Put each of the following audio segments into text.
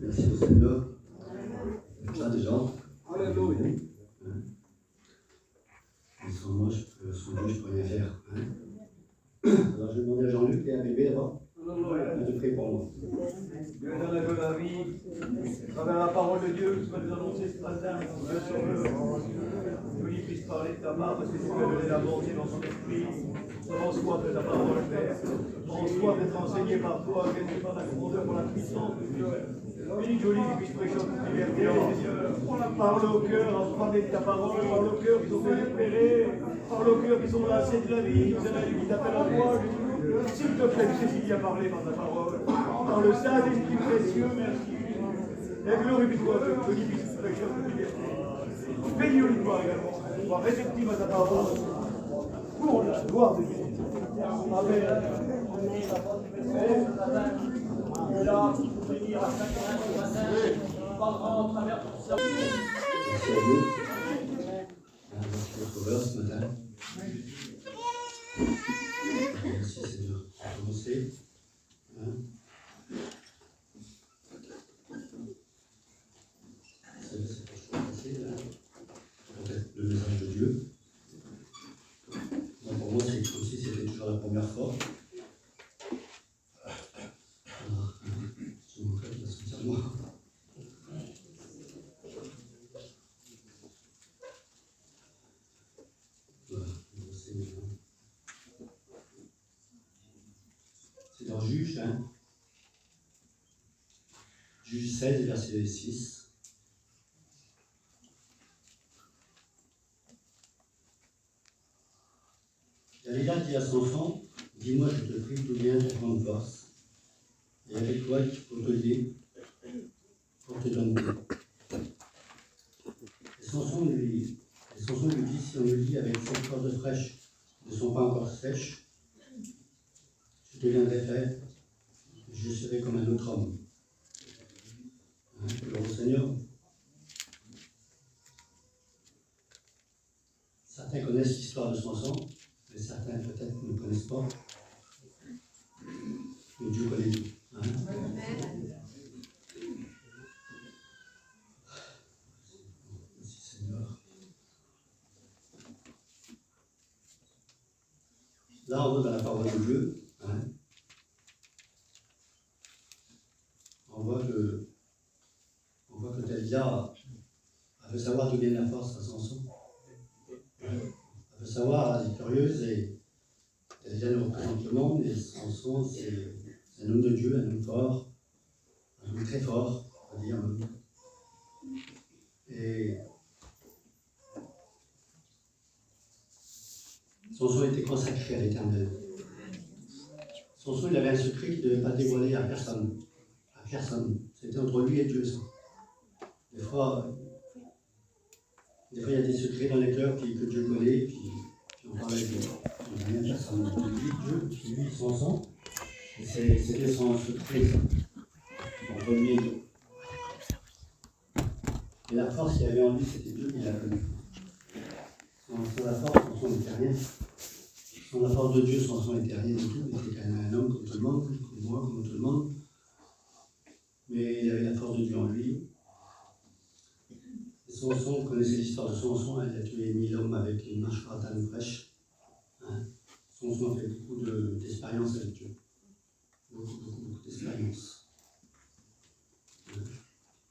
Merci au Seigneur. Ça déjà. Alléluia. Sans moi, sans Dieu, je ne peux rien faire. Alors je vais demander à Jean-Luc et à Bébé d'abord de prier pour moi. Dieu donne la vie, à travers la parole de Dieu, que tu vas nous annoncer ce matin, Dieu sur lui puisse parler de ta part, parce que tu vas donner la volonté dans son esprit. Prends soif de ta parole, Père. Prends soif d'être enseigné par toi, que tu par la grandeur, pour la puissance de Dieu. Béni Jolie qui puisse prêcher en toute liberté, Seigneur. Parle au cœur, enfant de ta parole, parle au cœur qui sont désespérés, parle au cœur qui sont lassés de la vie, qui t'appellent à toi. S'il te plaît, tu sais s'il y a parlé par ta parole. Par le Saint-Esprit précieux, merci. Et glorifie-toi, que Dieu puisse prêcher en toute liberté. Bénis-le-toi également, sois réceptif à ta parole. Pour la gloire de Dieu. Amen. Et là, pour venir à chacun ce matin, on parlera en travers tout ça. Merci à vous. Merci au Sauveur ce matin. Merci Seigneur. On va commencer. C'est pas trop facile. Peut-être le message de Dieu. Moi, pour moi, c'est comme si c'était toujours la première fois. Je me rappelle de ce serment. Voilà, c'est dans Juge, Juge 16, verset 6. Dalila dit à son enfant, dis-moi, je te prie, d'où vient ta grande force, et avec quoi il faut te lier pour te donner. Et Samson lui dit, si on le lit avec cette corde fraîche, ne sont pas encore sèches, je deviendrai frère, je serai comme un autre homme. Alors au Seigneur, certains connaissent l'histoire de Samson, mais certains peut-être ne connaissent pas. Mais Dieu connaît tout. Merci Seigneur. Là, on va dans la parole de Dieu. On voit que Dalila veut savoir d'où vient la force à Samson. Elle veut savoir, elle est curieuse et Dalila nous représente le monde et Samson, c'est un homme de Dieu, un homme fort, un homme très fort, on va dire. Et Samson était consacré à l'Éternel. Samson, il avait un secret qu'il ne devait pas dévoiler à personne. À personne. C'était entre lui et Dieu, ça. Des fois, il y a des secrets dans les cœurs que Dieu connaît, puis on parle avec Dieu. On n'a rien à personne. Dieu, lui, Samson, c'était son secret, ça. Entre lui et Dieu. Et la force qu'il y avait en lui, c'était Dieu qui l'a connu. Sans la force, Samson n'était rien. Sans la force de Dieu, Samson n'était rien du tout. Il était quand même un homme comme tout le monde, comme moi, comme tout le monde. Mais il avait la force de Dieu en lui. Et Samson, vous connaissez l'histoire de Samson, il a tué 1000 hommes avec une mâchoire d'âne fraîche. Samson a fait beaucoup d'expérience avec Dieu. Beaucoup d'expérience.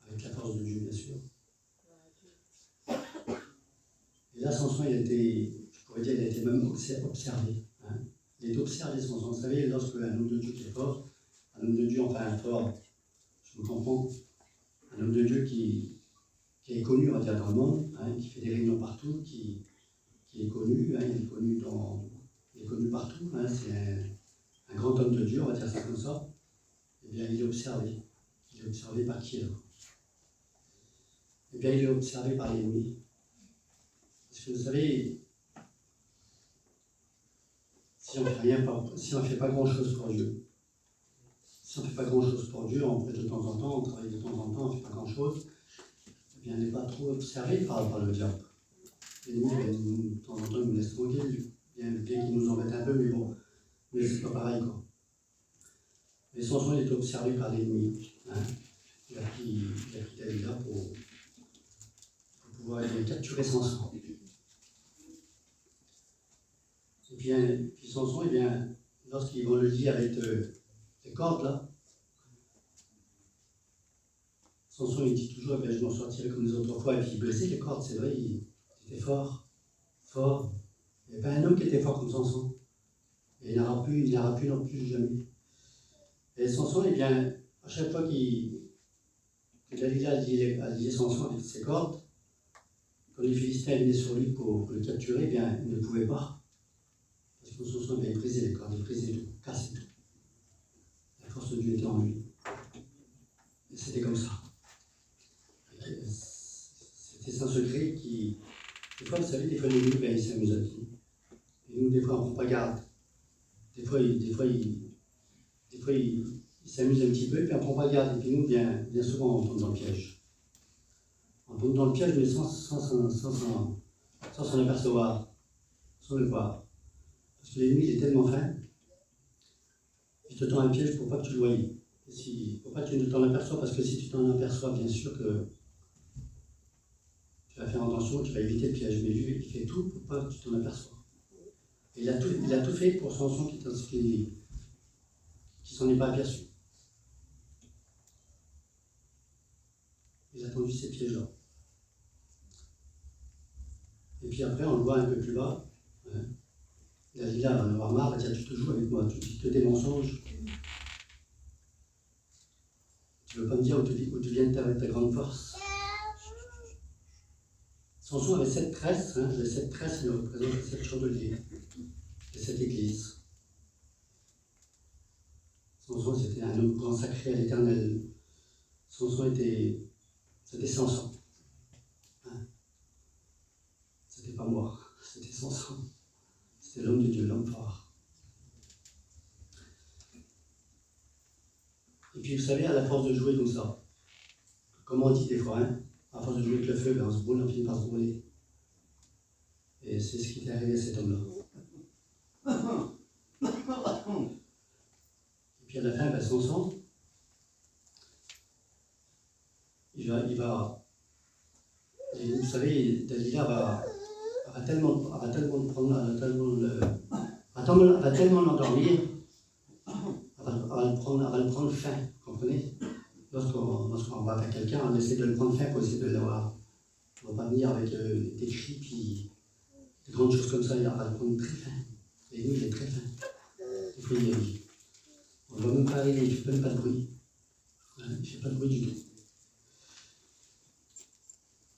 Avec la force de Dieu, bien sûr. Et là, Samson, il a été même observé. Il a été observé, Samson. Vous savez, lorsque un homme de Dieu qui est fort, un homme de Dieu, enfin fort, je me comprends, un homme de Dieu qui est connu, on va dire, dans le monde, qui fait des réunions partout, qui est connu, il est connu partout, c'est un grand homme de Dieu, on va dire ça comme ça. Eh bien, il est observé. Il est observé par qui alors? Eh bien, il est observé par l'ennemi. Parce que vous savez, si on ne fait pas grand-chose pour Dieu, on fait de temps en temps, on travaille de temps en temps, on ne fait pas grand-chose, eh bien, on n'est pas trop observé par le diable. L'ennemi, de temps en temps, il nous laisse tranquille, bien qu'il nous embête un peu, mais bon, mais c'est pas pareil, quoi. Mais Samson est observé par l'ennemi. Il a Dalila pour pouvoir capturer Samson. Et puis Samson, lorsqu'ils vont le lier avec les cordes là, Samson il dit toujours, je m'en sortirai comme les autres fois, et puis il brisait les cordes, c'est vrai, il était fort. Il n'y avait pas un homme qui était fort comme Samson. Et il n'aura plus non plus jamais. Et Samson, à chaque fois que Dalila a lié Samson avec ses cordes, quand les Philistins venaient sur lui pour le capturer, il ne pouvait pas. Parce que Samson avait brisé les cordes, il brisait tout, cassé tout. La force de Dieu était en lui. Et c'était comme ça. C'était son secret qui... Des fois, vous savez, des fois, l'ennemi, il s'amuse avec nous. Et nous, des fois, on ne prend pas garde. Des fois, il s'amuse un petit peu, puis on ne prend pas garde. Et puis nous, bien souvent, on tombe dans le piège. On tombe dans le piège, mais sans s'en apercevoir, sans le voir. Parce que l'ennemi, il est tellement fin, il te tend un piège pour pas que tu le voies. Pour pas que tu ne t'en aperçois, parce que si tu t'en aperçois, bien sûr que tu vas faire attention, tu vas éviter le piège. Mais lui, il fait tout pour pas que tu t'en aperçois. Et il a tout fait pour Samson qui s'en est pas aperçu. Il a tendu ces pièges-là. Et puis après, on le voit un peu plus bas. Hein. Dalila va en avoir marre, elle va dire, tu te joues avec moi, tu dis que des mensonges. Tu ne veux pas me dire où tu viens ta grande force. Samson avait 7 tresses, les 7 tresses, il représente les 7 chandeliers de cette église. Samson, c'était un homme consacré à l'Éternel. Samson c'était Samson. Hein? C'était pas moi, c'était Samson. C'était l'homme de Dieu, l'homme fort. Et puis vous savez, à la force de jouer comme ça, comme on dit des fois, hein, à force de jouer avec le feu, on se brûle, on finit par se brûler. Et c'est ce qui est arrivé à cet homme-là. Et puis à la fin, Samson, vous savez, Dalila va tellement l'endormir, elle va le prendre fin, vous comprenez? Lorsqu'on va vers quelqu'un, on essaie de le prendre fin pour essayer de l'avoir. On va pas venir avec des cris, puis des grandes choses comme ça, on va le prendre très fin. Et nous, il est très fin. Et puis, on ne va même pas arriver, il ne fait même pas de bruit. Il ne fait pas de bruit du tout.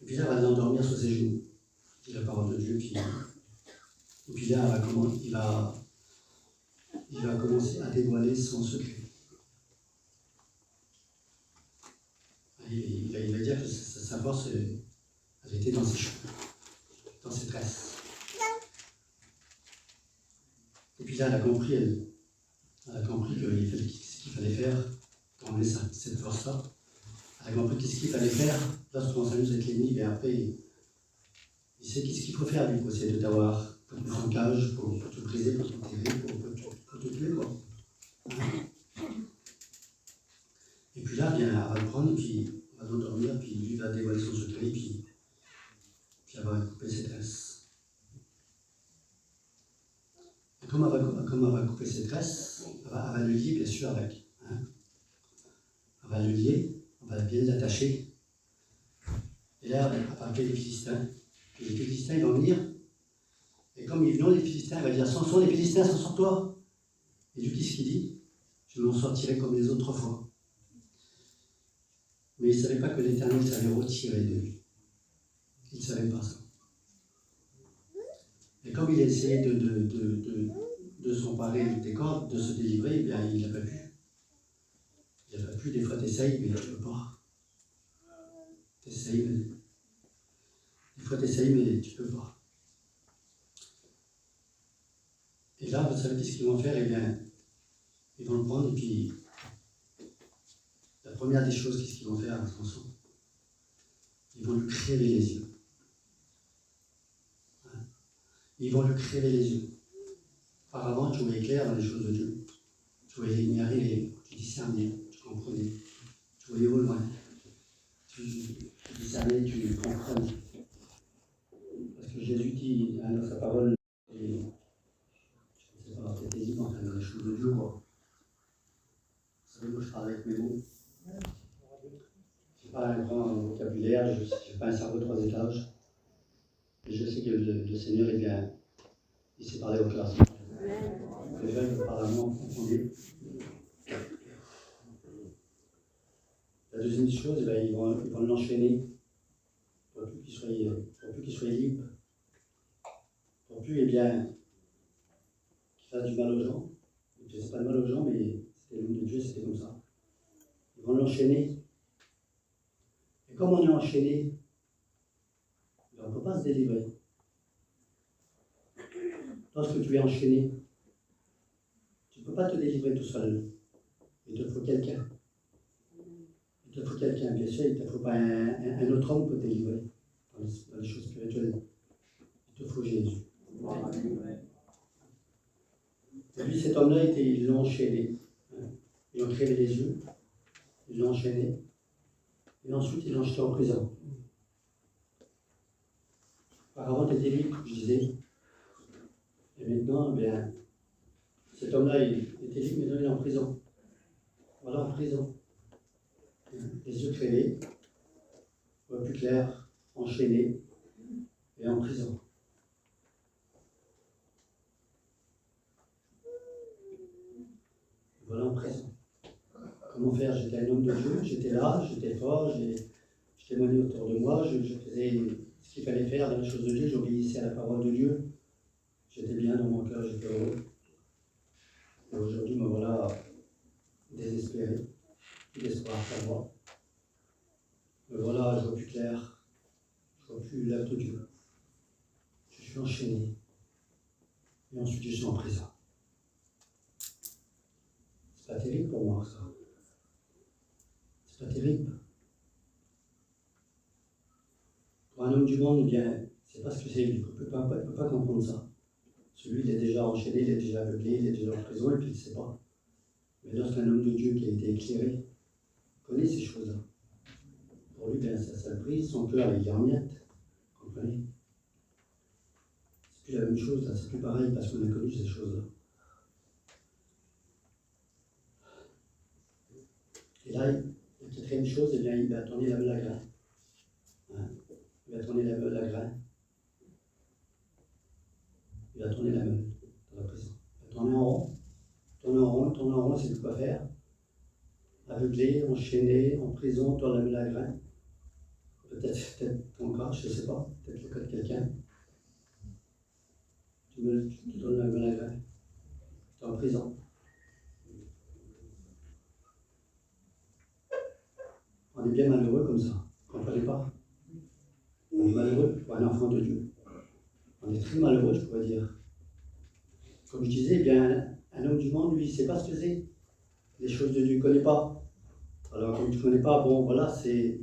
Et puis là, elle va l'endormir sur ses genoux. C'est la parole de Dieu. Et puis là, il va commencer à dévoiler son secret. Il va dire que sa force, elle était dans ses cheveux, dans ses tresses. Et puis là, elle a compris ce qu'il fallait faire pour enlever cette force-là. Elle a compris ce qu'il fallait faire lorsqu'on s'amuse avec l'ennemi, et après, il sait qu'est-ce qu'il faut faire, lui, pour essayer de t'avoir, pour te mettre en cage, pour te briser, pour t'enterrer, pour te tuer, quoi. Et puis là, elle va le prendre, et puis elle va l'endormir, puis lui va dévoiler son secret, puis elle va couper ses tresses. Et comme elle va couper ses tresses, elle va le lier, bien sûr, avec. Hein. Elle va le lier, on va bien l'attacher. Et là, elle va appeler les Philistins. Et les Philistins, ils vont venir. Et comme ils viennent, les Philistins, elle va dire, Samson, les Philistins sont sur toi. Et lui, qu'est-ce qu'il dit? Je m'en sortirai comme les autres fois. Mais il ne savait pas que l'Éternel s'avait retiré de lui. Il ne savait pas ça. Et comme il a essayé de s'emparer des cordes, de se délivrer, eh bien, il n'a pas pu. Il n'a pas pu. Des fois, tu essayes, mais tu ne peux pas. Tu essayes, mais... Des fois, tu essayes, mais tu ne peux pas. Et là, vous savez ce qu'ils vont faire? Eh bien, ils vont le prendre, et puis, la première des choses, qu'est-ce qu'ils vont faire à Samson? Ils vont lui crever les yeux. Ils vont lui crever les yeux. Auparavant, tu voyais clair dans les choses de Dieu. Tu voyais les lumières, tu discernais, tu comprenais. Tu voyais au loin. Tu comprennent. Parce que Jésus dit dans sa parole, et, je ne sais pas, c'était dit dans les choses de Dieu, quoi. Vous savez, moi je parle avec mes mots. Je n'ai pas un grand vocabulaire, je n'ai pas un cerveau de 3 étages. Et je sais que le Seigneur, il sait parler au cœur. Les gens, ils parlent à moi, vous comprenez. La deuxième chose, eh bien, ils vont l'enchaîner. Pour plus qu'il soit libre. Pour plus, eh bien, qu'il fasse du mal aux gens. Je ne sais pas de mal aux gens, mais c'était le nom de Dieu, c'était comme ça. Ils vont l'enchaîner. Et comme on est enchaîné, on ne peut pas se délivrer. Lorsque tu es enchaîné, tu ne peux pas te délivrer tout seul. Il te faut quelqu'un. Il te faut quelqu'un, bien sûr, il ne te faut pas un autre homme pour te délivrer dans les choses spirituelles. Il te faut Jésus. Et lui, cet homme-là, ils l'ont enchaîné. Ils ont créé les yeux, ils l'ont enchaîné, et ensuite ils l'ont jeté en prison. Auparavant, tu étais libre, comme je disais. Et maintenant, eh bien, cet homme-là, il était libre, maintenant il est en prison. Voilà, en prison. Les yeux créés, voix plus clair, enchaîné, et en prison. Et voilà, en prison. Comment faire? J'étais un homme de Dieu, j'étais là, j'étais fort, je témoignais autour de moi, je faisais ce qu'il fallait faire dans les choses de Dieu, j'obéissais à la parole de Dieu. J'étais bien dans mon cœur, j'étais heureux. Et aujourd'hui, me voilà désespéré, plus d'espoir pour moi. Me voilà, je vois plus clair, je vois plus l'œuvre de Dieu. Je suis enchaîné. Et ensuite, je suis en prison. C'est pas terrible pour moi, ça. C'est pas terrible. Pour un homme du monde, eh bien, c'est pas ce que c'est, il ne peut pas comprendre ça. Celui, il est déjà enchaîné, il est déjà aveuglé, il est déjà en prison et puis il ne sait pas. Mais lorsqu'un homme de Dieu qui a été éclairé connaît ces choses-là, pour lui, bien, ça le brise, son cœur, il est en miettes. Vous comprenez? C'est plus la même chose, là, c'est plus pareil parce qu'on a connu ces choses-là. Et là, la quatrième chose, eh bien, il va tourner la meule à grain. Hein? Il va tourner la meule à grain. Il va tourner la meule dans la prison. Il va tourner en rond. Tourner en rond, c'est quoi faire. Aveuglé, enchaîné, en prison, tourne la meule à grain. Peut-être ton cas, je ne sais pas. Peut-être le cas de quelqu'un. Tu tournes la meule à grain. Tu es en prison. On est bien malheureux comme ça. Vous ne comprenez pas? On est malheureux pour un enfant de Dieu. On est très malheureux, je pourrais dire. Comme je disais, eh bien, un homme du monde, lui, il ne sait pas ce que c'est. Les choses de Dieu, il ne connaît pas. Alors, comme tu ne connais pas, bon, voilà, c'est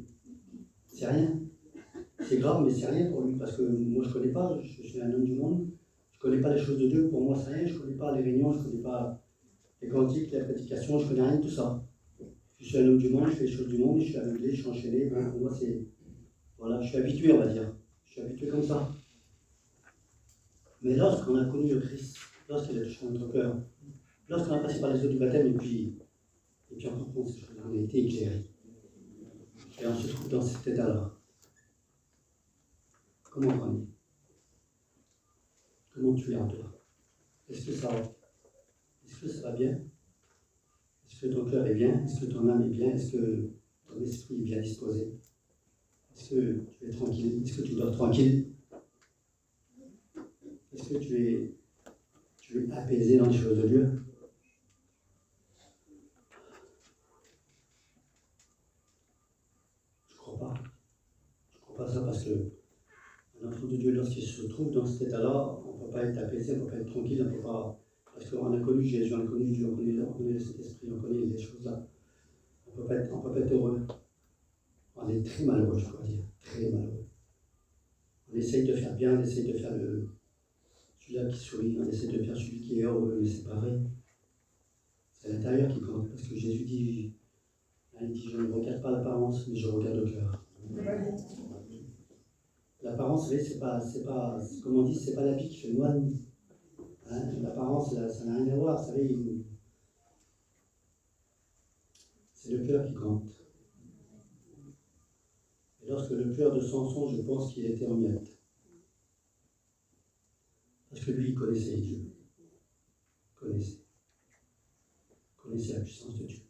rien. C'est grave, mais c'est rien pour lui, parce que moi, je ne connais pas, je suis un homme du monde. Je ne connais pas les choses de Dieu, pour moi, c'est rien. Je ne connais pas les réunions, je ne connais pas les cantiques, les prédications, je ne connais rien de tout ça. Je suis un homme du monde, je fais les choses du monde, je suis aveuglé, je suis enchaîné. Bon, pour moi, c'est... Voilà, je suis habitué, on va dire. Je suis habitué comme ça. Mais lorsqu'on a connu le Christ, lorsqu'il a touché notre cœur, lorsqu'on a passé par les eaux du baptême, et puis on comprend ces choses, on a été éclairé. Et on se trouve dans cet état-là. Comment on est? Comment tu es en toi? Est-ce que ça va? Est-ce que ça va bien? Est-ce que ton cœur est bien? Est-ce que ton âme est bien? Est-ce que ton esprit est bien disposé? Est-ce que tu es tranquille? Est-ce que tu dors tranquille? Est-ce que tu es apaisé dans les choses de Dieu? Je ne crois pas. Je ne crois pas ça parce que un enfant de Dieu, lorsqu'il se trouve dans cet état-là, on ne peut pas être apaisé, on ne peut pas être tranquille, on ne peut pas... Parce qu'on a connu Jésus, on a connu Dieu, on connaît le Saint-Esprit, on connaît les choses-là. On ne peut pas être heureux. On est très malheureux, je dois dire. Très malheureux. On essaye de faire bien, on essaye de faire celui-là qui sourit, on essaye de faire celui qui est heureux, mais c'est pas vrai. C'est l'intérieur qui compte. Parce que Jésus dit, il dit, je ne regarde pas l'apparence, mais je regarde le cœur. l'apparence, vous savez, comme on dit, c'est pas l'habit qui fait le moine. Hein, l'apparence, ça n'a rien à voir, vous savez, c'est le cœur qui compte. Et lorsque le cœur de Samson, je pense qu'il était en miettes. Parce que lui, il connaissait Dieu. Connaissait la puissance de Dieu.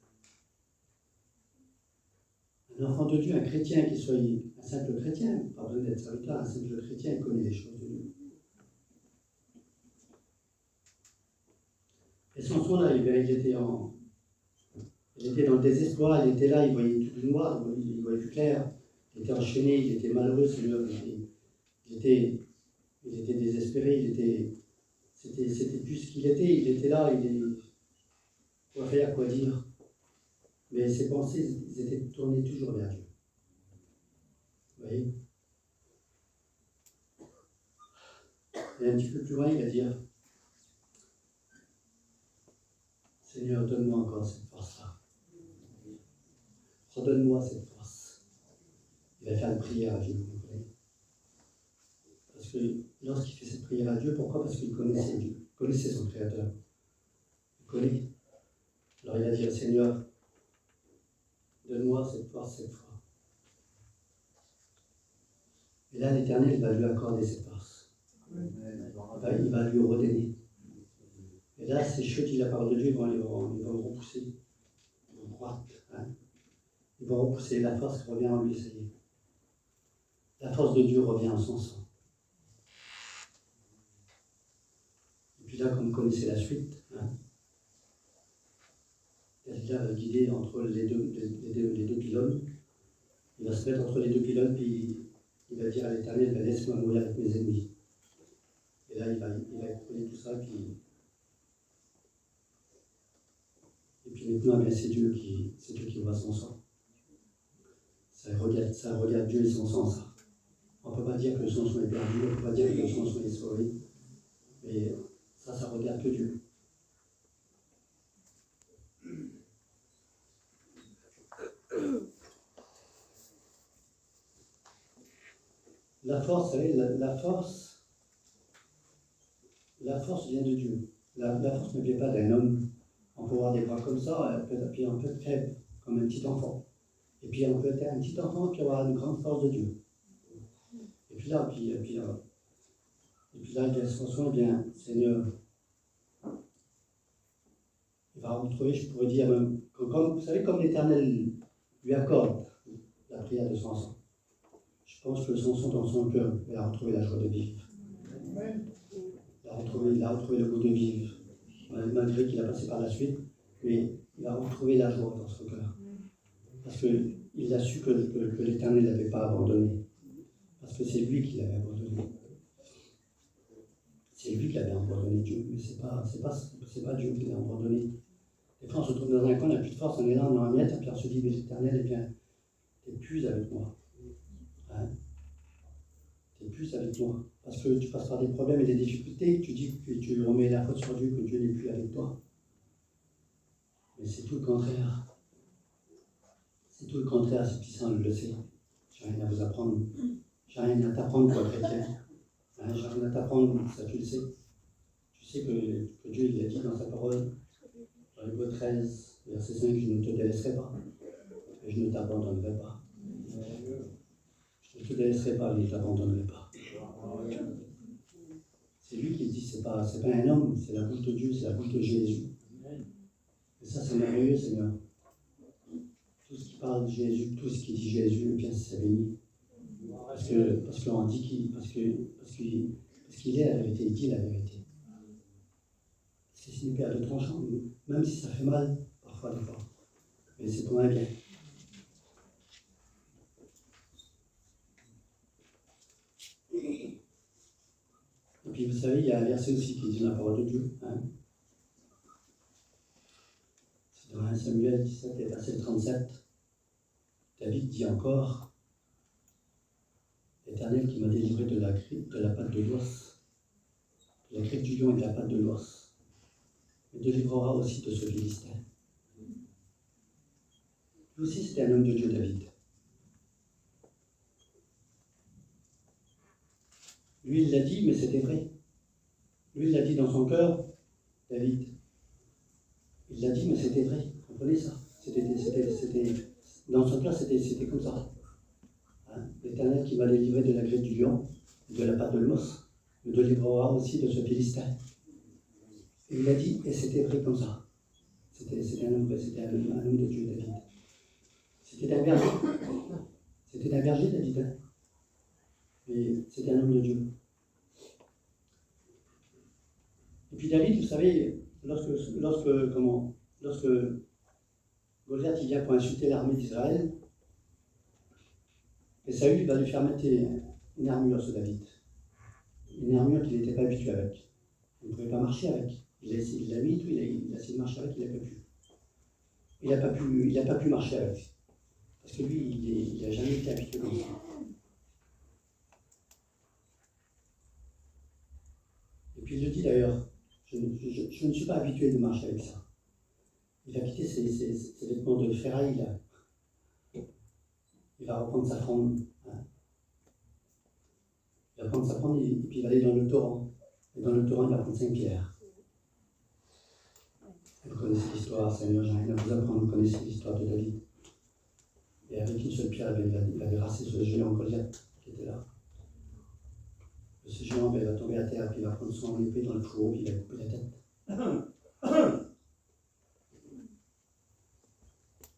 Un enfant de Dieu, un chrétien, qu'il soit un simple chrétien, pas besoin d'être serviteur, un simple chrétien, il connaît les choses de Dieu. Et Samson, là, il était dans le désespoir, il était là, il voyait tout noir, il voyait plus clair, il était enchaîné, il était malheureux, Seigneur, il était désespéré, c'était plus ce qu'il était, il était là, quoi faire, quoi dire. Mais ses pensées, ils étaient tournées toujours vers Dieu. Vous voyez? Et un petit peu plus loin, il va dire, Seigneur, donne-moi encore cette force-là. Redonne-moi cette force. Il va faire une prière à Dieu, vous comprenez? Parce que lorsqu'il fait cette prière à Dieu, pourquoi? Parce qu'il connaissait Dieu, il connaissait son Créateur. Il connaît. Alors il va dire, Seigneur, donne-moi cette force cette fois. Et là, l'Éternel va lui accorder cette force. Il va lui redonner. Et là, ces cheveux, dit la parole de Dieu, ils vont le repousser. Ils vont droite. Hein. Ils vont repousser. La force revient en lui, ça y est. La force de Dieu revient en son sang. Et puis là, comme vous connaissez la suite, hein, Dalila va guider entre les deux pylônes. Il va se mettre entre les deux pylônes, puis il va dire à l'Éternel, laisse-moi mourir avec mes ennemis. Et là, il va écrouler tout ça, et puis maintenant, c'est Dieu qui voit son sang. Ça regarde Dieu et son sang, ça. On ne peut pas dire que son sang est perdu, on ne peut pas dire que son sang est sauvé, mais ça regarde que Dieu. La force, vous savez, la force vient de Dieu. La force ne vient pas d'un homme. On peut avoir des bras comme ça, puis on peut être faible, comme un petit enfant. Et puis on peut être un petit enfant qui aura une grande force de Dieu. Et puis là, il a son soin, bien, Seigneur, il va retrouver, je pourrais dire, même, comme, vous savez, comme l'Éternel lui accorde la prière de Samson. Je pense que Samson, dans son cœur, il a retrouvé la joie de vivre. Il a retrouvé le goût de vivre, malgré qu'il a passé par la suite, mais il a retrouvé la joie dans son cœur. Parce qu'il a su que l'Éternel ne l'avait pas abandonné. Parce que c'est lui qui l'avait abandonné. C'est lui qui avait abandonné Dieu, mais c'est pas Dieu qui l'a abandonné. Des fois, on se trouve dans un coin, on n'a plus de force, on est là, on est en miettes, et puis on se dit, mais l'Éternel, eh bien, t'es plus avec moi. Hein? T'es plus avec moi. Parce que tu passes par des problèmes et des difficultés, tu dis que tu remets la faute sur Dieu, que Dieu n'est plus avec toi. Mais c'est tout le contraire. C'est tout le contraire, c'est puissant, je le sais. J'ai rien à vous apprendre. J'ai rien à t'apprendre, toi, chrétien. Hein, j'ai rien à t'apprendre, ça tu le sais. Tu sais que Dieu il a dit dans sa parole, dans Hébreux 13, verset 5, je ne te délaisserai pas, et je ne t'abandonnerai pas. Je ne te délaisserai pas, et je ne t'abandonnerai pas. C'est lui qui dit, c'est pas un homme, c'est la bouche de Dieu, c'est la bouche de Jésus. Et ça, c'est merveilleux, Seigneur. Tout ce qui parle de Jésus, tout ce qui dit Jésus, bien c'est béni. Parce qu'on dit qu'il est la vérité, il dit la vérité. C'est une pierre de tranchant, même si ça fait mal, parfois des fois. Mais c'est pour un bien. Et puis vous savez, il y a un verset aussi qui dit la parole de Dieu. Hein. C'est dans 1 Samuel 17 et verset 37. David dit encore, l'Éternel qui m'a délivré de la patte de l'ours, de la griffe du lion et de la patte de l'ours, me délivrera aussi de ce Philistin. Lui aussi, c'était un homme de Dieu, David. Lui, il l'a dit, mais c'était vrai. Lui, il l'a dit dans son cœur, David. Il l'a dit, mais c'était vrai. Vous comprenez ça? Dans son cœur, c'était comme ça. Hein? L'Éternel qui va les livrer de la griffe du lion, de la patte de l'os, me délivrera aussi de ce Philistin. Et il a dit, et c'était vrai comme ça. C'était un homme vrai, c'était un homme de Dieu, David. C'était un berger. C'était un berger, David. Hein? Mais c'était un homme de Dieu. Et puis David, vous savez, lorsque Goliath il vient pour insulter l'armée d'Israël, et Saül va lui faire mettre une armure sur David. Une armure qu'il n'était pas habitué avec. Il ne pouvait pas marcher avec. Il l'a mis, il a essayé de marcher avec, il n'a pas pu. Il n'a pas pu marcher avec. Parce que lui, il n'a jamais été habitué comme ça. Et puis il le dit d'ailleurs, je ne suis pas habitué de marcher avec ça. Il va quitter ses vêtements de ferraille là. Il va reprendre sa fronde. Hein. Il va prendre sa fronde et puis il va aller dans le torrent. Et dans le torrent, il va prendre 5 pierres. Vous connaissez l'histoire, Seigneur, j'ai rien à vous apprendre, vous connaissez l'histoire de David. Et avec une seule pierre, il avait rassé ce géant Goliath qui était là. Ce géant, il va tomber à terre, puis il va prendre son épée dans le fourreau, puis il va couper la tête.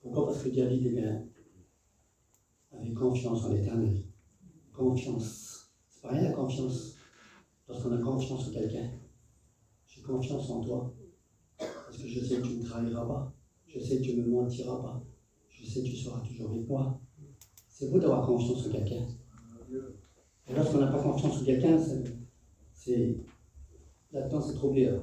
Pourquoi? Parce que David, eh bien, avait confiance en l'Éternel. Confiance. C'est pas rien la confiance. Lorsqu'on a confiance en quelqu'un, j'ai confiance en toi. Parce que je sais que tu ne trahiras pas. Je sais que tu ne me mentiras pas. Je sais que tu seras toujours avec moi. C'est beau d'avoir confiance en quelqu'un. Et lorsqu'on n'a pas confiance en quelqu'un, là-dedans c'est troublé. Là.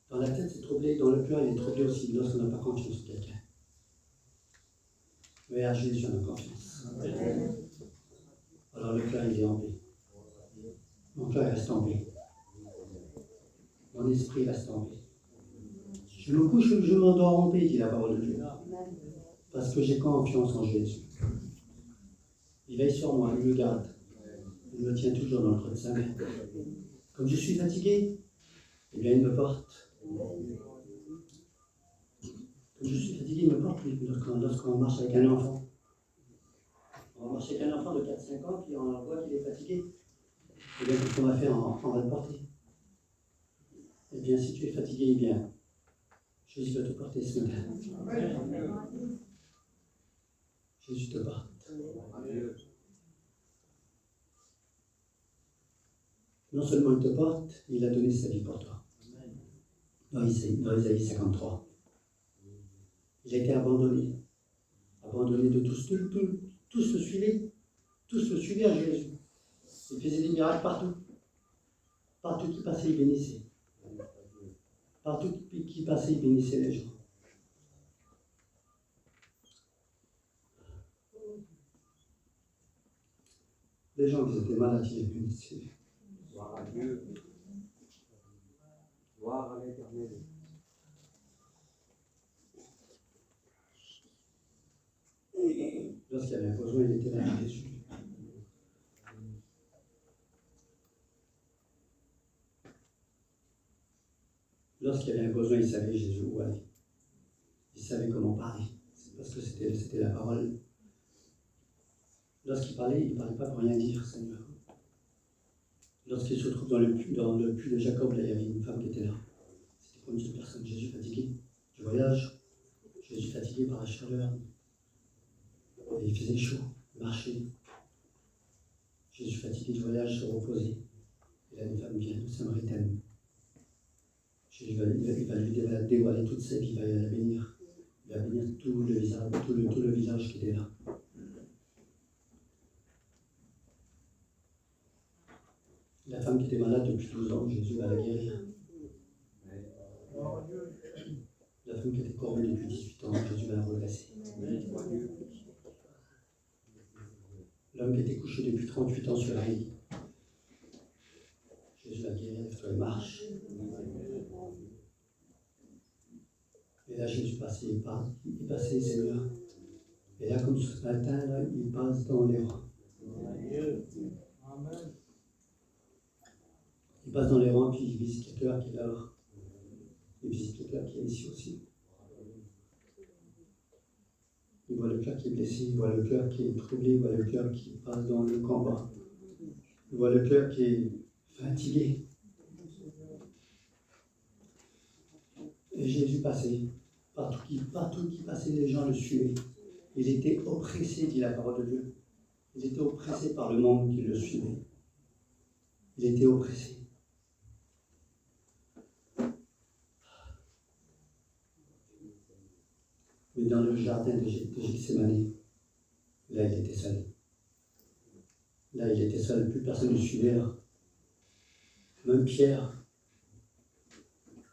Dans la tête c'est troublé, dans le cœur il est troublé aussi lorsqu'on n'a pas confiance en quelqu'un. Mais à Jésus on a confiance. Alors le cœur il est en paix. Mon cœur reste en paix. Mon esprit reste en paix. Je me couche ou je m'endors en paix, dit la parole de Dieu. Parce que j'ai confiance en Jésus. Il veille sur moi, il me garde. Il me tient toujours dans le creux de sa main. Comme je suis fatigué, eh bien il me porte. Comme je suis fatigué, il me porte lorsqu'on marche avec un enfant. On va marcher avec un enfant de 4-5 ans, puis on voit qu'il est fatigué. Eh bien, qu'est-ce qu'on va faire? On va le porter. Eh bien, si tu es fatigué, eh bien, Jésus va te porter ce matin. Jésus te porte. Non seulement il te porte, il a donné sa vie pour toi. Dans Isaïe 53. Il a été abandonné. Abandonné de tous. Tous le suivaient. Tous le suivaient à Jésus. Il faisait des miracles partout. Partout qui passait, il bénissait. Partout qui passait, il bénissait les gens. Les gens qui étaient malades, il les bénissait. Gloire à Dieu. Gloire à l'Éternel. Lorsqu'il y avait un besoin, il était là avec Jésus. Lorsqu'il y avait un besoin, il savait Jésus où aller. Il savait comment parler. C'est parce que c'était la parole. Lorsqu'il parlait, il ne parlait pas pour rien dire, Seigneur. Lorsqu'il se trouve dans le puits de Jacob, là, il y avait une femme qui était là. C'était pour une seule personne, Jésus fatigué du voyage, Jésus fatigué par la chaleur. Et il faisait chaud, il marchait. Jésus fatigué du voyage, se reposait. Et là, une femme vient, une Samaritaine. Jésus il va lui dévoiler toute sa vie, il va la bénir. Il va bénir tout le village qui était là. La femme qui était malade depuis 12 ans, Jésus va la guérir. La femme qui était courbée depuis 18 ans, Jésus va la redresser. L'homme qui était couché depuis 38 ans sur la lit, Jésus va guérir, il marche. Et là, Jésus passait, Seigneur. Et là, comme ce matin, là, il passe dans les rangs. Il passe dans les rangs, puis il visite le cœur qui est là. Il visite le cœur qui est ici aussi. Il voit le cœur qui est blessé, il voit le cœur qui est troublé, il voit le cœur qui passe dans le combat. Il voit le cœur qui est fatigué. Et Jésus passait. Partout qui passait, les gens le suivaient. Il était oppressé, dit la parole de Dieu. Il était oppressé par le monde qui le suivait. Il était oppressé. Mais dans le jardin de Gethsémani, là, il était seul. Là, il était seul, plus personne ne le suivait. Même Pierre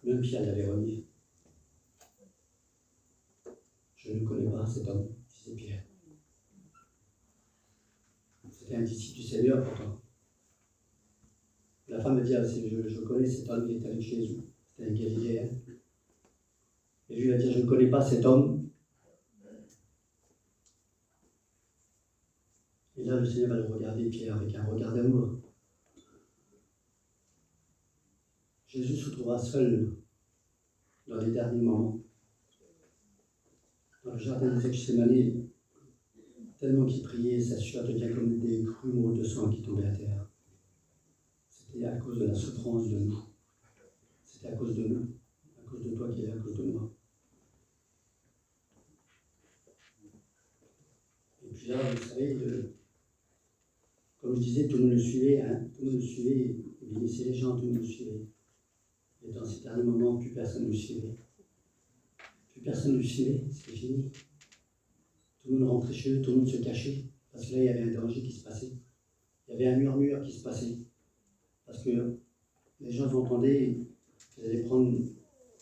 l'avait renié. Je ne connais pas cet homme, disait Pierre. C'était un disciple du Seigneur pourtant. La femme me dit, je connais cet homme, il est avec Jésus. C'était un Galiléen. Et lui va dire, je ne connais pas cet homme. Et là, le Seigneur va le regarder, Pierre, avec un regard d'amour. Jésus se trouva seul dans les derniers moments. Dans le jardin de Gethsémani, tellement qu'il priait, sa sueur devient comme des grumeaux de sang qui tombaient à terre. C'était à cause de la souffrance de nous. C'était à cause de nous, à cause de toi qui est à cause de moi. Et puis là, vous savez, comme je disais, tout le monde le suivait, tout le monde le suivait, il bénissait les gens, tout le monde le suivait. Et dans ces derniers moments, plus personne ne le suivait. Plus personne ne le suivait, c'était fini. Tout le monde rentrait chez eux, tout le monde se cachait, parce que là, il y avait un danger qui se passait. Il y avait un murmure qui se passait. Parce que les gens entendaient qu'ils allaient prendre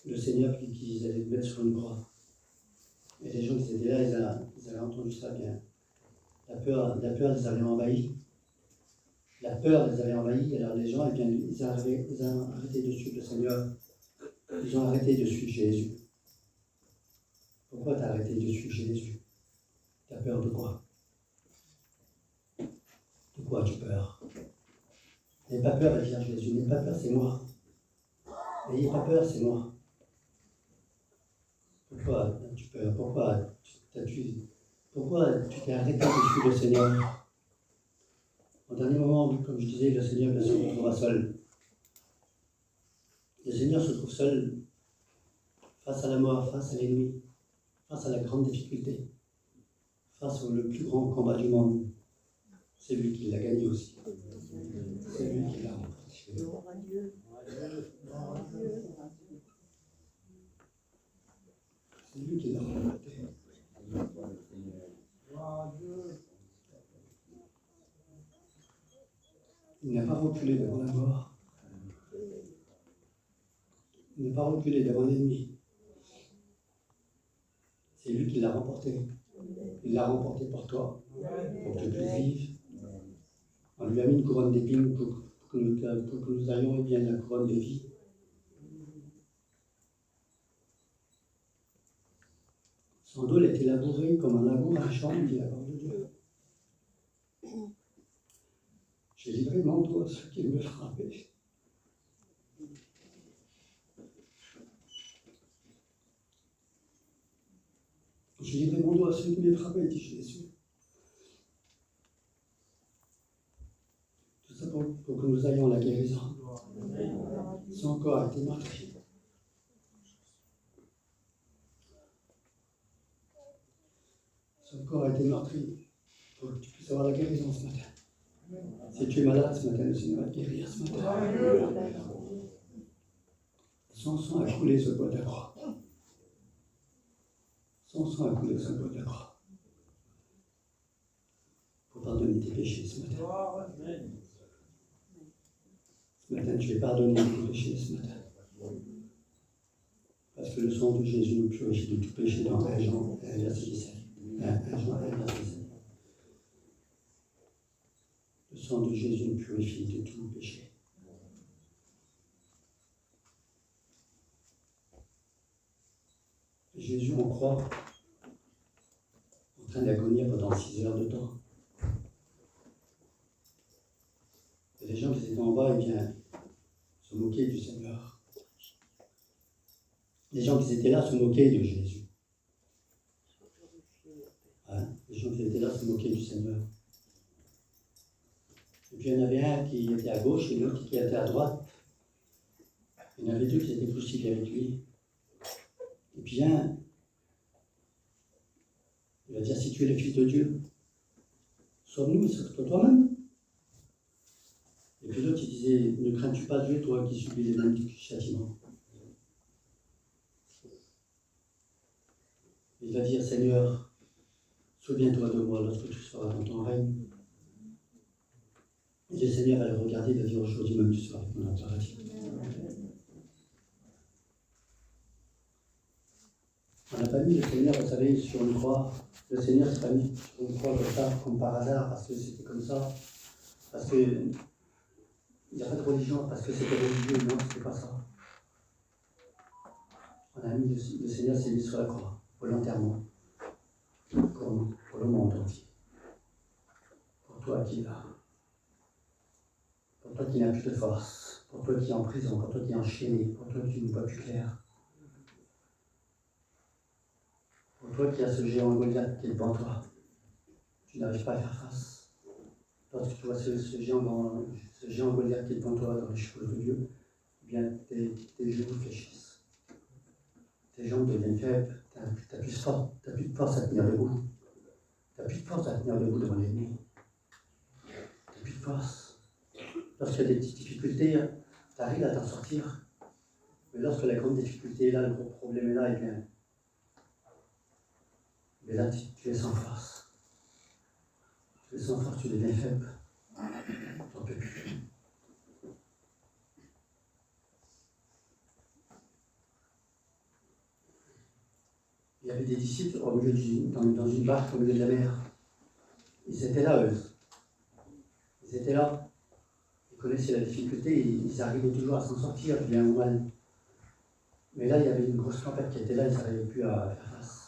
le Seigneur et qu'ils allaient le mettre sur une croix. Et les gens qui étaient là, ils avaient entendu ça bien. La peur les avait envahis. La peur les avait envahis, alors les gens, ils ont arrêté de suivre le Seigneur. Ils ont arrêté de suivre Jésus. Pourquoi tu as arrêté de suivre Jésus? Tu as peur de quoi? De quoi tu as peur? N'aie pas peur de dire Jésus, n'aie pas peur, c'est moi. N'ayez pas peur, c'est moi. Pourquoi tu as peur? Pourquoi tu t'es arrêté de suivre le Seigneur? Au dernier moment, comme je disais, le Seigneur se retrouvera seul. Le Seigneur se trouve seul face à la mort, face à l'ennemi, face à la grande difficulté, face au plus grand combat du monde. C'est lui qui l'a gagné aussi. C'est lui qui l'a remporté. C'est lui qui l'a remporté. Il n'a pas reculé devant la mort. Il n'a pas reculé devant l'ennemi. C'est lui qui l'a remporté. Il l'a remporté pour toi, pour que tu puisses vivre. On lui a mis une couronne d'épines pour que nous ayons bien la couronne de vie. Son dos était labouré comme un labour à un champ, dit la parole de Dieu. J'ai livré mon dos à ceux qui me frappaient. J'ai livré mon dos à ceux qui me frappaient, dit Jésus. Tout ça pour que nous ayons la guérison. Son corps a été meurtri. Son corps a été meurtri pour que tu puisses avoir la guérison ce matin. Si tu es malade ce matin, le Seigneur va te guérir ce matin. Son sang a coulé sur le bois de la croix. Son sang a coulé sur le bois de la croix. Pour pardonner tes péchés ce matin. Ce matin, tu es pardonné tes péchés ce matin. Parce que le sang de Jésus nous purifie de tout péché dans 1 Jean 1, verset 17. 1 Jean 1, verset 17. Le sang de Jésus nous purifie de tout péché. Jésus, on croit, en train d'agonir pendant 6 heures de temps. croix, eh bien, se moquaient du Seigneur. Les gens qui étaient là se moquaient de Jésus. Hein? Les gens qui étaient là se moquaient du Seigneur. Et puis il y en avait un qui était à gauche et l'autre qui était à droite. Il y en avait deux qui étaient crucifiés avec lui. Et puis un, il va dire, si tu es le Fils de Dieu, sauve-nous et sauve-toi toi-même. Et puis l'autre, il disait, ne crains-tu pas Dieu, toi qui subis les mêmes châtiments. Il va dire, Seigneur, souviens-toi de moi lorsque tu seras dans ton règne. Et le Seigneur va le regarder, il va dire, aujourd'hui même tu seras avec moi dans ton règne. On n'a pas mis le Seigneur, vous savez, sur une croix. Le Seigneur s'est pas mis sur une croix comme ça, comme par hasard, parce que c'était comme ça. Parce que il n'y a pas de religion, parce que c'était religieux. Non, c'était pas ça. On a mis le Seigneur s'est mis sur la croix, volontairement. Pour nous, pour le monde entier. Pour toi qui l'as. Pour toi qui n'as plus de force. Pour toi qui es en prison. Pour toi qui es enchaîné. Pour toi qui ne vois plus clair. Pour toi qui as ce géant Goliath qui est devant toi, tu n'arrives pas à faire face. Lorsque tu vois ce géant Goliath qui est devant toi dans les cheveux de Dieu, eh bien tes genoux fléchissent. Tes jambes deviennent faibles, tu n'as plus de force à tenir debout. Tu n'as plus de force à tenir debout devant l'ennemi. Tu n'as plus de force. Lorsqu'il y a des petites difficultés, tu arrives à t'en sortir. Mais lorsque la grande difficulté est là, le gros problème est là, eh bien, mais là, tu es sans force. Tu es sans force, tu deviens faible. Tu n'en peux plus. Il y avait des disciples au milieu dans une barque au milieu de la mer. Ils étaient là, eux. Ils étaient là. Ils connaissaient la difficulté, ils arrivaient toujours à s'en sortir, bien ou mal. Mais là, il y avait une grosse tempête qui était là, ils n'arrivaient plus à faire face.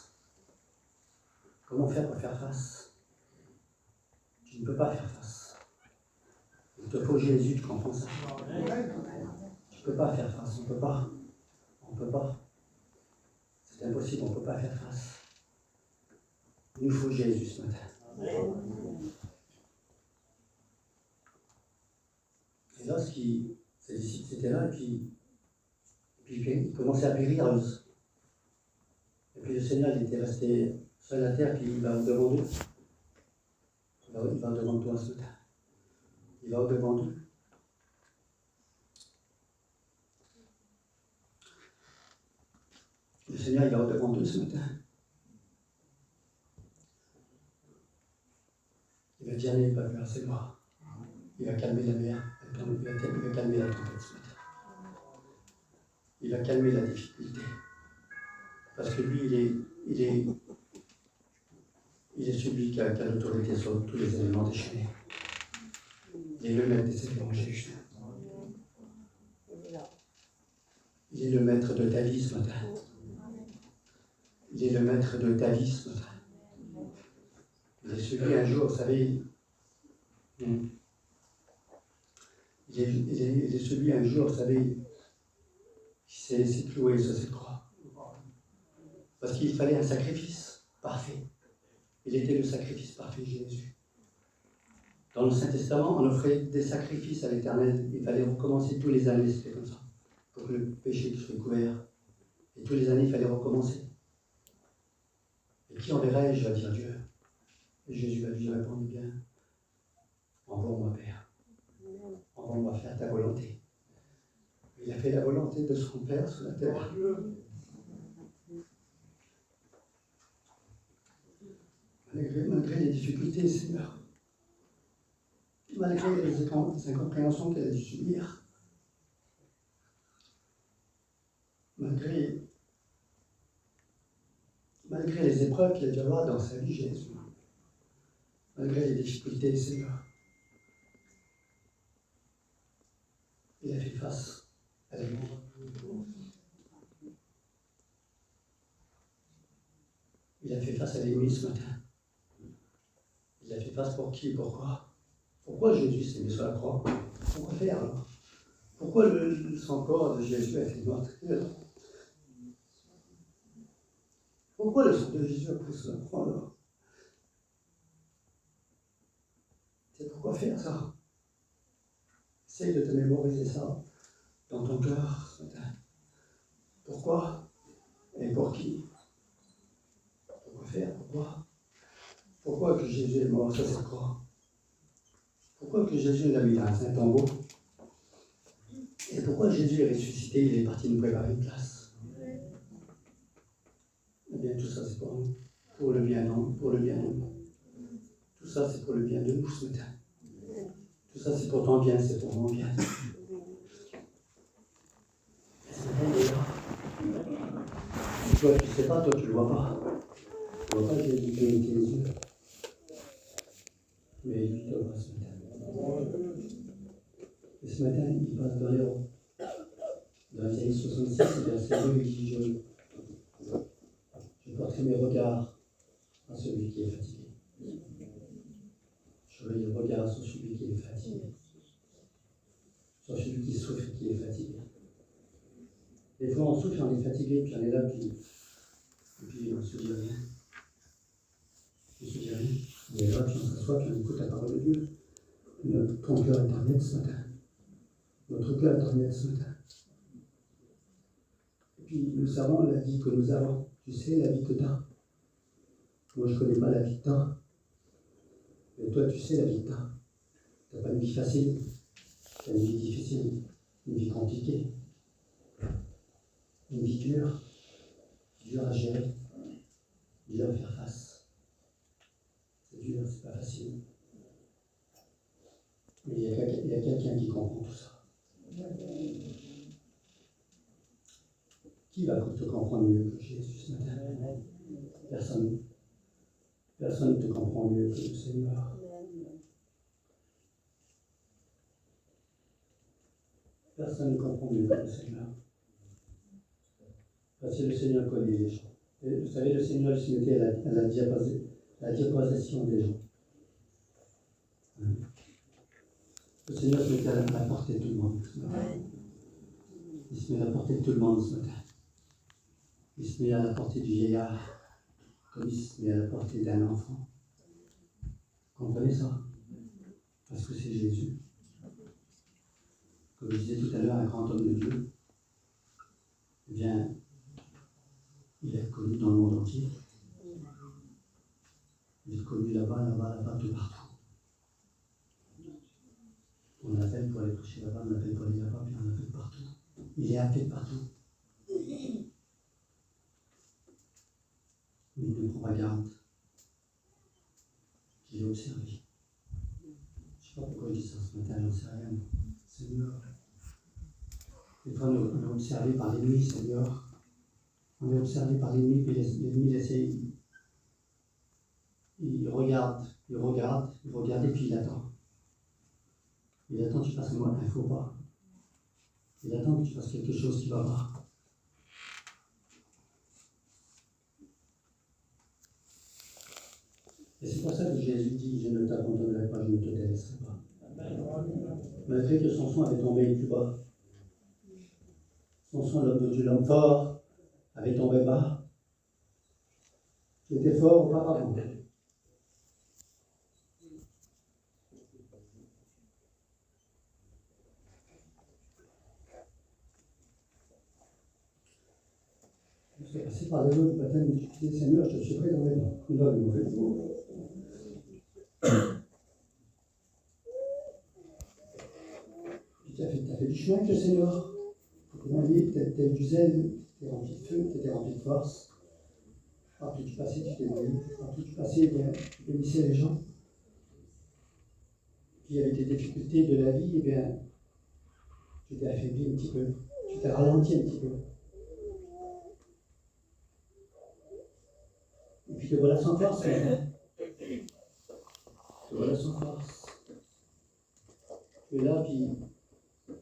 Comment faire pour faire face? Tu ne peux pas faire face. Il te faut Jésus, tu comprends ça? Tu ne peux pas faire face, on ne peut pas. On ne peut pas. C'est impossible, on ne peut pas faire face. Il nous faut Jésus ce matin. Et lorsqu'ils, ces disciples étaient là, et puis ils commençaient à périr, eux. Et puis le Seigneur, il était resté sur la terre, puis il va au-devant d'eux. Il va au-devant de toi ce matin. Il va au-devant d'eux. Le Seigneur, il va au-devant d'eux ce matin. Il va dire, n'ayez pas peur, c'est moi. Il va calmer la mer, il va calmer la tempête ce matin. Il va calmer la difficulté. Parce que lui, il est celui qui a l'autorité sur tous les éléments déchaînés. Il est le maître des éléments déchaînés. Il est le maître de ta vie ce matin. Il est le maître de ta vie ce matin. Il est celui un jour, vous savez, il est celui un jour, vous savez, qui s'est laissé clouer sur cette croix. Parce qu'il fallait un sacrifice parfait. Il était le sacrifice parfait, Jésus. Dans le Saint-Testament, on offrait des sacrifices à l'Éternel. Il fallait recommencer tous les années, c'était comme ça, pour que le péché soit couvert. Et tous les années, il fallait recommencer. Et qui enverrai-je, va dire Dieu. Et Jésus va lui répondre bien, envoie-moi, Père. Envoie-moi faire ta volonté. Il a fait la volonté de son Père sur la terre. Malgré les difficultés, Seigneur, malgré les incompréhensions qu'elle a dû subir, malgré les épreuves qu'il a dû avoir dans sa vie, Jésus, malgré les difficultés, Seigneur, il a fait face à l'ennemi. Il a fait face à l'ennemi ce matin. Il a fait face pour qui et pourquoi? Pourquoi Jésus s'est mis sur la croix? Pourquoi faire alors? Pourquoi son corps de Jésus a été meurtri? Pourquoi le sang de Jésus a pris sur la croix alors? C'est pourquoi faire ça? Essaye de te mémoriser ça dans ton cœur ce matin. Pourquoi et pour qui? Pourquoi faire? Pourquoi que Jésus est mort sur cette croix? Pourquoi que Jésus l'a mis dans un saint tombeau? Et pourquoi Jésus est ressuscité? Il est parti nous préparer une place. Eh bien, tout ça, c'est pour nous. Pour le bien de nous. Tout ça, c'est pour le bien de nous ce matin. Tout ça, c'est pour ton bien, c'est pour mon bien. Toi, tu ne sais pas, toi, tu ne le vois pas. Tu ne vois pas Jésus qui a été les yeux. Mais lui, il te voit ce matin. Et ce matin, il passe dans l'héros. Dans Isaïe 66, verset 2, il dit je porterai mes regards à celui qui est fatigué. Je vais le regard sur celui qui est fatigué. Sur celui qui souffre et qui est fatigué. Des fois, on souffre, on est fatigué, puis on est là, puis on ne se dit rien. On ne se dit rien. On est là, puis on s'assoit, puis on écoute la parole de Dieu. Ton cœur est en net ce matin. Notre cœur est en net ce matin. Et puis, nous savons la vie que nous avons. Tu sais la vie que tu as. Moi, je ne connais pas la vie que tu as. Mais toi, tu sais la vie que tu as. Tu n'as pas une vie facile. Tu as une vie difficile. Une vie compliquée. Une vie dure à gérer, dur à faire face. C'est dur, c'est pas facile. Mais il y a quelqu'un qui comprend tout ça. Qui va te comprendre mieux que Jésus ce matin? Personne. Personne ne te comprend mieux que le Seigneur. Personne ne comprend mieux que le Seigneur. Parce que le Seigneur connaît les gens. Et vous savez, le Seigneur il se mettait à la diaposation des gens. Le Seigneur se mettait à la portée de tout le monde ce matin. Il se met à la portée de tout le monde ce matin. Il se met à la portée du vieillard, comme il se met à la portée d'un enfant. Vous comprenez ça? Parce que c'est Jésus. Comme je disais tout à l'heure, un grand homme de Dieu, eh bien, il est connu dans le monde entier. Il est connu là-bas, tout partout. On appelle pour aller prêcher là-bas, on appelle pour aller là-bas, puis on appelle partout. Il est appelé partout. Mais il ne prend pas garde. Il est observé. Je ne sais pas pourquoi je dis ça ce matin, j'en sais rien. Seigneur. Des fois, on est observé par l'ennemi, Seigneur. On est observé par l'ennemi, puis l'ennemi essaie. Il regarde, et puis il attend. Il attend que tu fasses moi un faux pas. Il attend que tu fasses quelque chose qui va pas. Et c'est pour ça que Jésus dit, je ne t'abandonnerai pas, je ne te délaisserai pas. Malgré que Samson avait tombé plus bas. Samson, l'homme de Dieu, l'homme fort, avait tombé bas. Tu étais fort auparavant. Je suis passé par les eaux du baptême et je disais, Seigneur, je te suis prêt dans les noms. Tu as fait du chemin avec le Seigneur. Tu as eu du zèle, tu étais rempli de feu, tu étais rempli de force. Plus tu passais, tu t'ébrouillais. Plus tu passais, tu bénissais les gens. Puis avec les difficultés de la vie, eh bien, tu t'es affaibli un petit peu. Tu t'es ralenti un petit peu. Et puis te voilà sans force. Te voilà sans force. Tu es là, puis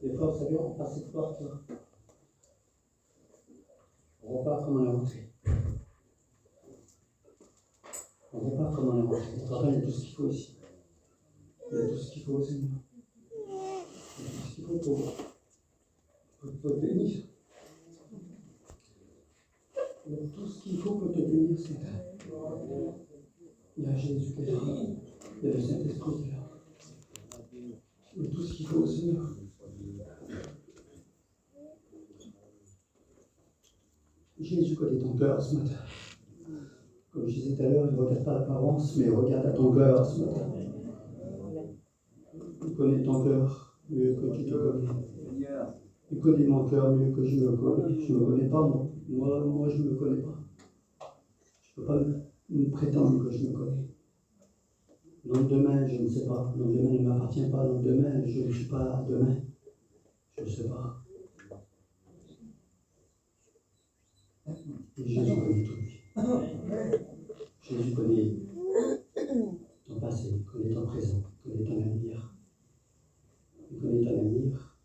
des fois, vous savez, on passe cette porte là. On repart comme on est rentré. On repart comme on est rentré. Pourtant, il y a tout ce qu'il faut ici. Il y a tout ce qu'il faut au Seigneur. Il y a tout ce qu'il faut Pour te bénir. Il y a tout ce qu'il faut pour te bénir ce matin. Il y a Jésus qui est là. Il y a le Saint-Esprit qui est là. Il y a tout ce qu'il faut, Seigneur. Jésus connaît ton cœur ce matin. Comme je disais tout à l'heure, il ne regarde pas l'apparence, mais il regarde à ton cœur ce matin. Il connaît ton cœur mieux que tu te connais. Il connaît mon cœur mieux que je me connais. Je ne me connais pas, moi. Moi, je ne me connais pas. Je ne peux pas me prétendre que je me connais. Le lendemain, je ne sais pas. Le lendemain ne m'appartient pas. Le lendemain, je ne suis pas demain. Je ne sais pas. Et Jésus connaît tout. Jésus connaît ton passé, il connaît ton présent, il connaît ton avenir. Il connaît ton avenir.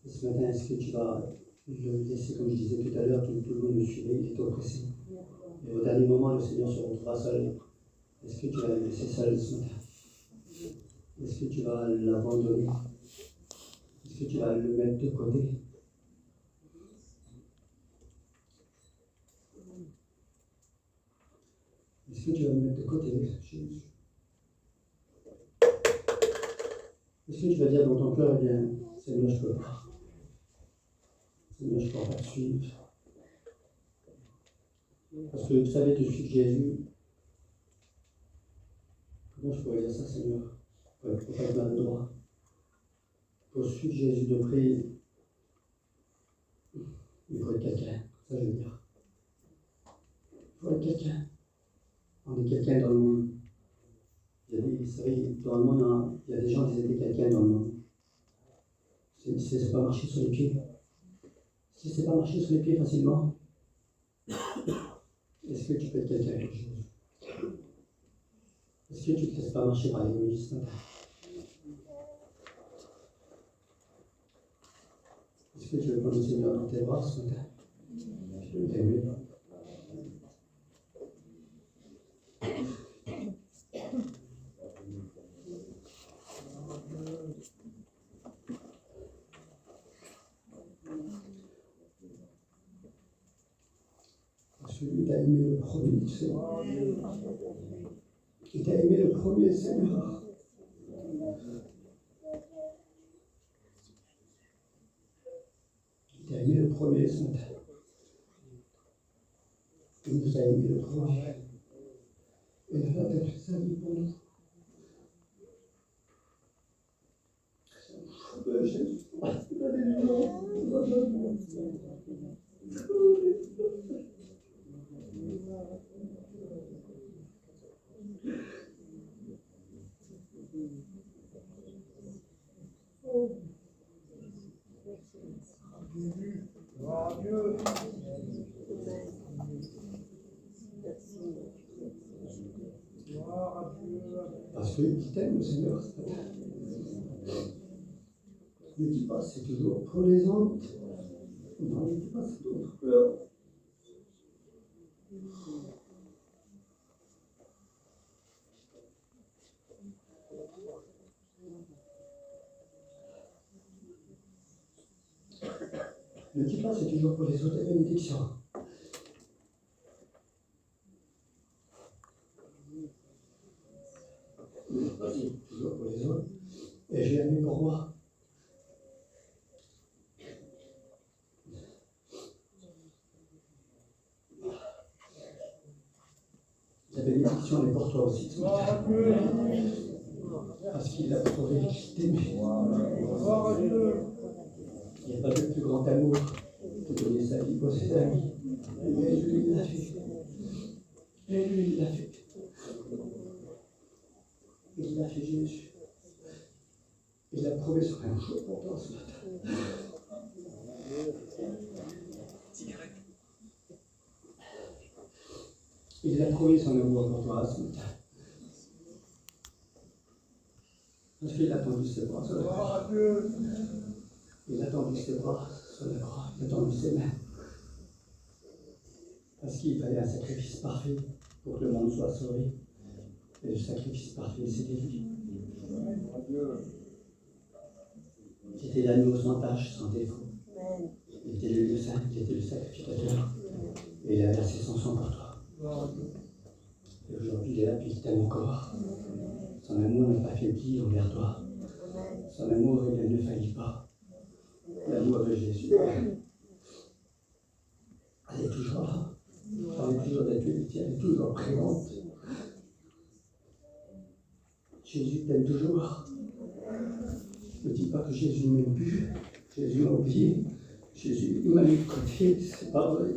Et ce matin, est-ce que tu vas le laisser, comme je disais tout à l'heure, tout le monde le suivait, il était oppressé. Et au dernier moment, le Seigneur se retrouvera seul. Est-ce que tu vas le laisser seul ce matin? Est-ce que tu vas l'abandonner? Est-ce que tu vas le mettre de côté? Est-ce que tu vas me mettre de côté, Jésus? Est-ce que tu vas dire dans ton cœur, eh bien, Seigneur, je ne peux pas. Seigneur, je ne peux pas te suivre. Parce que vous savez, de suivre Jésus, comment je pourrais dire ça, Seigneur? Pour pas être maladroit. Pour suivre Jésus de près, il faut être quelqu'un. Ça, je veux dire. Il faut être quelqu'un. On est quelqu'un dans le monde. Vous savez, dans le monde, il y a des gens qui étaient quelqu'un dans le monde. C'est pas marcher sur les pieds. Si c'est pas marcher sur les pieds facilement, est-ce que tu peux être quelqu'un avec Jésus? Est-ce que tu ne te laisses pas marcher par l'égoïsme? Est-ce que tu veux prendre le Seigneur dans tes bras ce matin? Je veux t'aimer. Parce qu'il t'a aimé le premier, Seigneur. Il t'a aimé le premier, Seigneur. Il t'a aimé le premier ce matin. Il nous a aimé le premier. Et il a donné sa vie pour nous. Jésus, alléluia. Parce qu'il t'aime, le Seigneur. Ne dis pas c'est toujours pour les autres. Non, ne dis pas c'est toujours pour eux. Ne dis pas c'est toujours pour les autres et bénédictions. Ne dis pas c'est toujours pour les autres et j'ai aimé pour moi. La bénédiction est pour toi aussi ce matin. Parce qu'il a prouvé qu'il t'aimait. Il n'y a pas de plus grand amour que de donner sa vie pour ses amis. Et lui, il l'a fait. Et lui, il l'a fait. Il l'a fait, Jésus. Il l'a prouvé sur un jour pour toi ce matin. Il a prouvé son amour pour toi ce matin. Parce qu'il a tendu ses bras sur la croix. Il a tendu ses bras sur la croix. Il a tendu ses mains. Parce qu'il fallait un sacrifice parfait pour que le monde soit sauvé. Et le sacrifice parfait, c'était lui. C'était l'agneau sans tache, sans défaut. Il était le lieu saint, il était le sacrificateur. Et il a versé son sang pour toi. Et aujourd'hui, il est là, puis il t'aime encore. Son amour n'a pas faibli envers toi. Son amour, il ne faillit pas. L'amour de Jésus, elle est toujours là. Elle est toujours d'actualité, elle est toujours présente. Jésus t'aime toujours. Ne dis pas que Jésus ne m'aime plus. Jésus m'a oublié. Jésus m'a mis de côté. C'est pas vrai.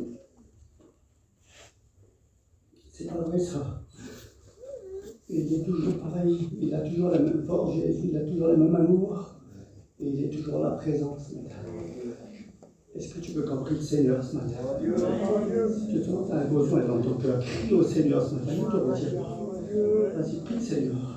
C'est pas vrai ça. Il est toujours pareil. Il a toujours la même force, Jésus. Il a toujours le même amour. Et il est toujours là présent ce matin. Est-ce que tu veux qu'en prie le Seigneur ce matin? Si tu sens un besoin dans ton cœur, prie au Seigneur ce matin. Ne te retire pas. Vas-y, prie le Seigneur.